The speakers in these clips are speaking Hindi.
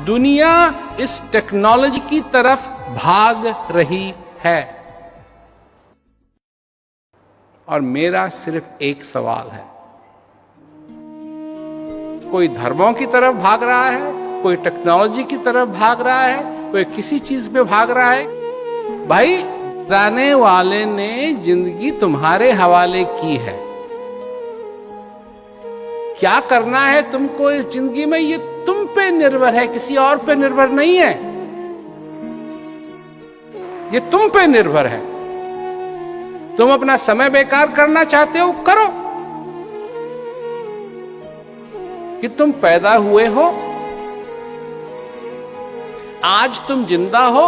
दुनिया इस टेक्नोलॉजी की तरफ भाग रही है और मेरा सिर्फ एक सवाल है, कोई धर्मों की तरफ भाग रहा है, कोई टेक्नोलॉजी की तरफ भाग रहा है, कोई किसी चीज पे भाग रहा है। भाई, जाने वाले ने जिंदगी तुम्हारे हवाले की है। क्या करना है तुमको इस जिंदगी में, ये तुम पे निर्भर है, किसी और पे निर्भर नहीं है। ये तुम पे निर्भर है। तुम अपना समय बेकार करना चाहते हो, करो। कि तुम पैदा हुए हो, आज तुम जिंदा हो,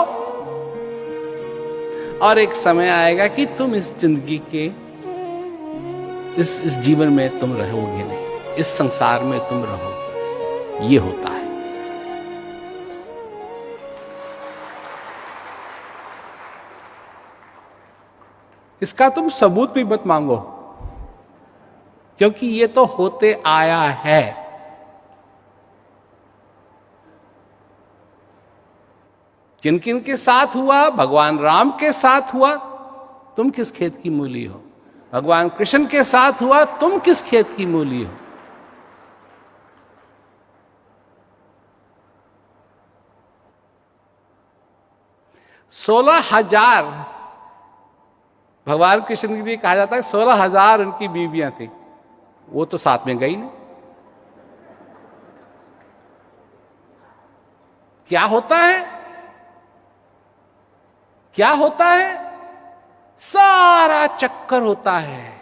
और एक समय आएगा कि तुम इस जिंदगी के इस जीवन में तुम रहोगे नहीं, इस संसार में तुम रहोगे। ये होता है। इसका तुम सबूत भी मत मांगो, क्योंकि ये तो होते आया है। किन किन के साथ हुआ? भगवान राम के साथ हुआ, तुम किस खेत की मूली हो? भगवान कृष्ण के साथ हुआ, तुम किस खेत की मूली हो? सोलह हजार, भगवान कृष्ण के लिए कहा जाता है 16,000 उनकी बीवियां थी, वो तो साथ में गई नहीं। क्या होता है? क्या होता है? सारा चक्कर होता है।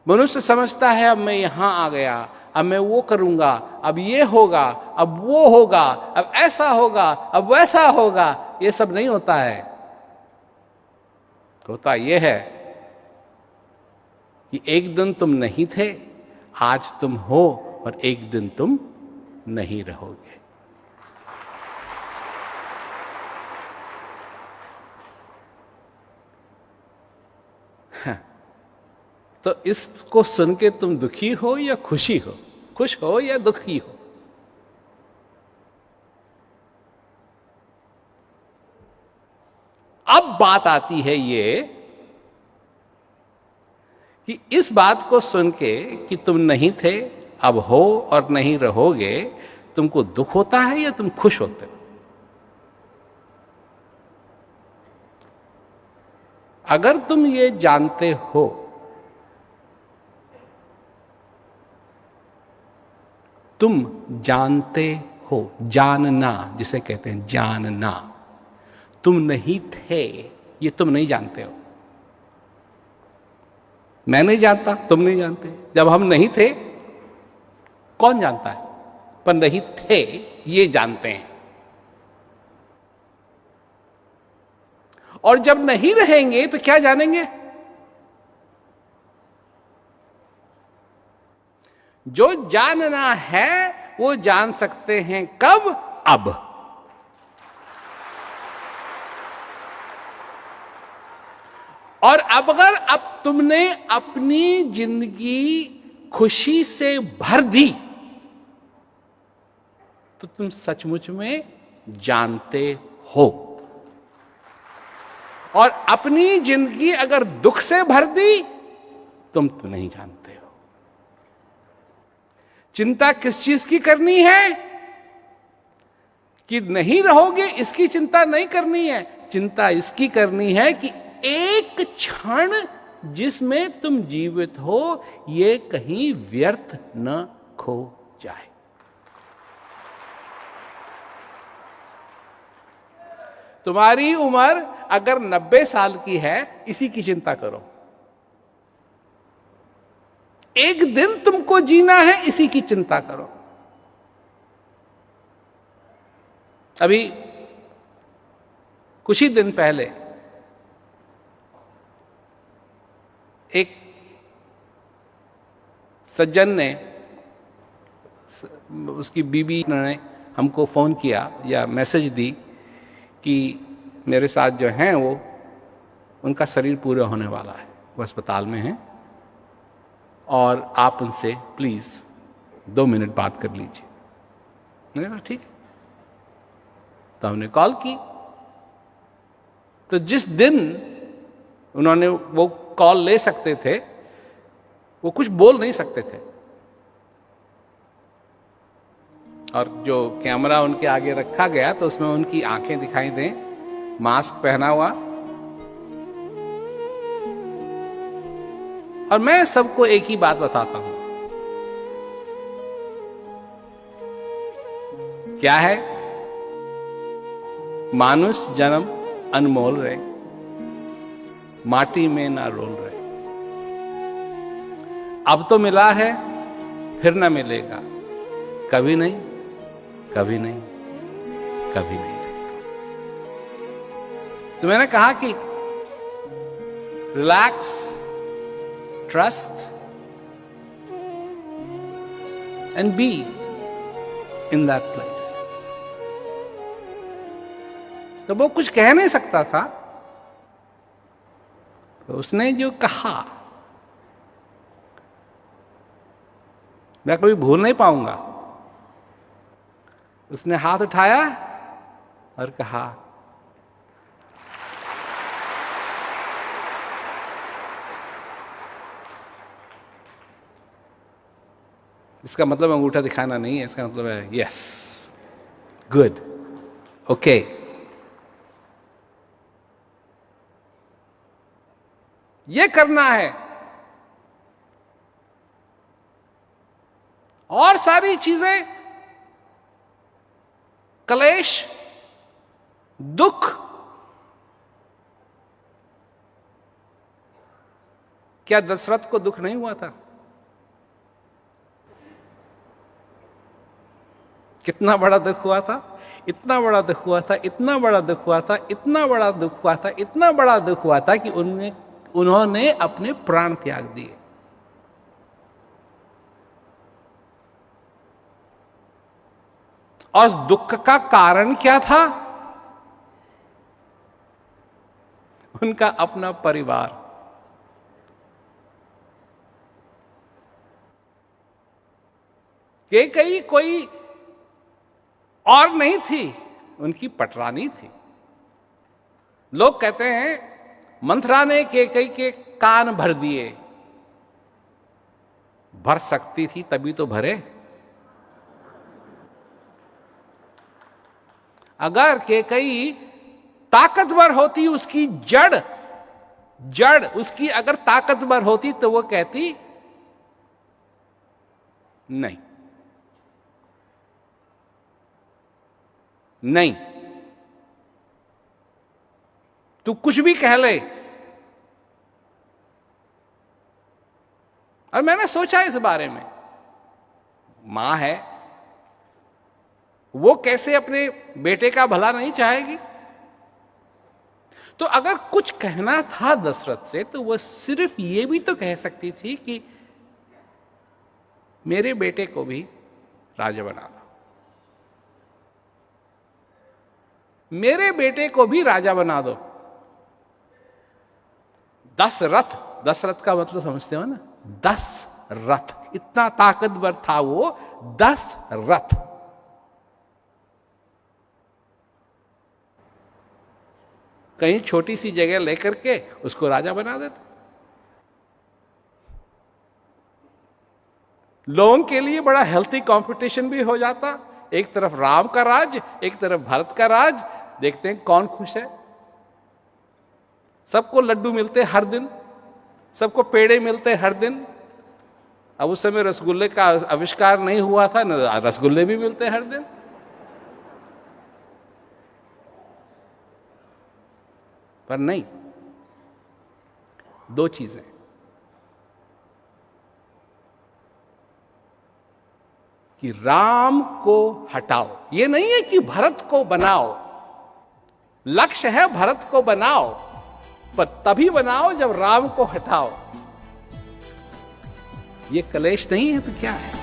मनुष्य समझता है अब मैं यहां आ गया, अब मैं वो करूंगा, अब ये होगा, अब वो होगा, अब ऐसा होगा, अब वैसा होगा। ये सब नहीं होता है। होता यह है कि एक दिन तुम नहीं थे, आज तुम हो, और एक दिन तुम नहीं रहोगे। तो इसको सुन के तुम दुखी हो या खुशी हो? खुश हो या दुखी हो? अब बात आती है ये कि इस बात को सुन के कि तुम नहीं थे, अब हो और नहीं रहोगे, तुमको दुख होता है या तुम खुश होते हो? अगर तुम ये जानते हो, तुम जानते हो, जानना जिसे कहते हैं, जानना। तुम नहीं थे, ये तुम नहीं जानते हो। मैं नहीं जानता, तुम नहीं जानते। जब हम नहीं थे, कौन जानता है? पर नहीं थे ये जानते हैं। और जब नहीं रहेंगे तो क्या जानेंगे? जो जानना है वो जान सकते हैं कब? अब। और अब अगर अब तुमने अपनी जिंदगी खुशी से भर दी तो तुम सचमुच में जानते हो। और अपनी जिंदगी अगर दुख से भर दी तुम तो नहीं जानते हो। चिंता किस चीज की करनी है? कि नहीं रहोगे इसकी चिंता नहीं करनी है। चिंता इसकी करनी है कि एक क्षण जिसमें तुम जीवित हो, ये कहीं व्यर्थ न खो जाए। तुम्हारी उम्र अगर 90 साल की है, इसी की चिंता करो। एक दिन तुमको जीना है, इसी की चिंता करो। अभी कुछ ही दिन पहले एक सज्जन ने, उसकी बीवी ने हमको फोन किया या मैसेज दी कि मेरे साथ जो हैं वो, उनका शरीर पूरा होने वाला है, वो अस्पताल में हैं और आप उनसे प्लीज 2 मिनट बात कर लीजिए। मैंने कहा ठीक है। तो हमने कॉल की। तो जिस दिन उन्होंने वो कॉल ले सकते थे, वो कुछ बोल नहीं सकते थे, और जो कैमरा उनके आगे रखा गया तो उसमें उनकी आंखें दिखाई दें, मास्क पहना हुआ। और मैं सबको एक ही बात बताता हूं, क्या है? मानुष जन्म अनमोल रहे, माटी में ना रोल रहे। अब तो मिला है, फिर ना मिलेगा, कभी नहीं, कभी नहीं, कभी नहीं। तो मैंने कहा कि relax, trust and be in that place. तो वो कुछ कह नहीं सकता था, तो उसने जो कहा मैं कभी भूल नहीं पाऊंगा। उसने हाथ उठाया और कहा, इसका मतलब अंगूठा दिखाना नहीं है, इसका मतलब है यस, गुड, ओके। ये करना है, और सारी चीजें, क्लेश, दुख, क्या दशरथ को दुख नहीं हुआ था? कितना बड़ा दुख हुआ था, इतना बड़ा दुख हुआ था, इतना बड़ा दुख हुआ था, इतना बड़ा दुख हुआ था, इतना बड़ा दुख हुआ था कि उन्होंने अपने प्राण त्याग दिए। और दुख का कारण क्या था? उनका अपना परिवार। कैकेयी कोई और नहीं थी, उनकी पटरानी थी। लोग कहते हैं मंथरा ने कैकेयी के कान भर दिए। भर सकती थी तभी तो भरे। अगर कैकेयी ताकतवर होती, उसकी जड़ उसकी अगर ताकतवर होती तो वो कहती नहीं, नहीं, तू कुछ भी कह ले। और मैंने सोचा इस बारे में, मां है, वो कैसे अपने बेटे का भला नहीं चाहेगी? तो अगर कुछ कहना था दशरथ से तो वह सिर्फ ये भी तो कह सकती थी कि मेरे बेटे को भी राजा बना दो, मेरे बेटे को भी राजा बना दो। 10 रथ, 10 रथ का मतलब समझते हो ना? 10 रथ, इतना ताकतवर था वो। 10 रथ। कहीं छोटी सी जगह लेकर के उसको राजा बना देता। लोगों के लिए बड़ा हेल्थी कंपटीशन भी हो जाता। एक तरफ राम का राज, एक तरफ भरत का राज। देखते हैं कौन खुश है। सबको लड्डू मिलते हर दिन, सबको पेड़े मिलते हर दिन। अब उस समय रसगुल्ले का आविष्कार नहीं हुआ था, न रसगुल्ले भी मिलते हर दिन। पर नहीं, 2 चीजें, कि राम को हटाओ, ये नहीं है कि भरत को बनाओ। लक्ष्य है भरत को बनाओ, पर तभी बनाओ जब राम को हटाओ। ये कलेश नहीं है तो क्या है?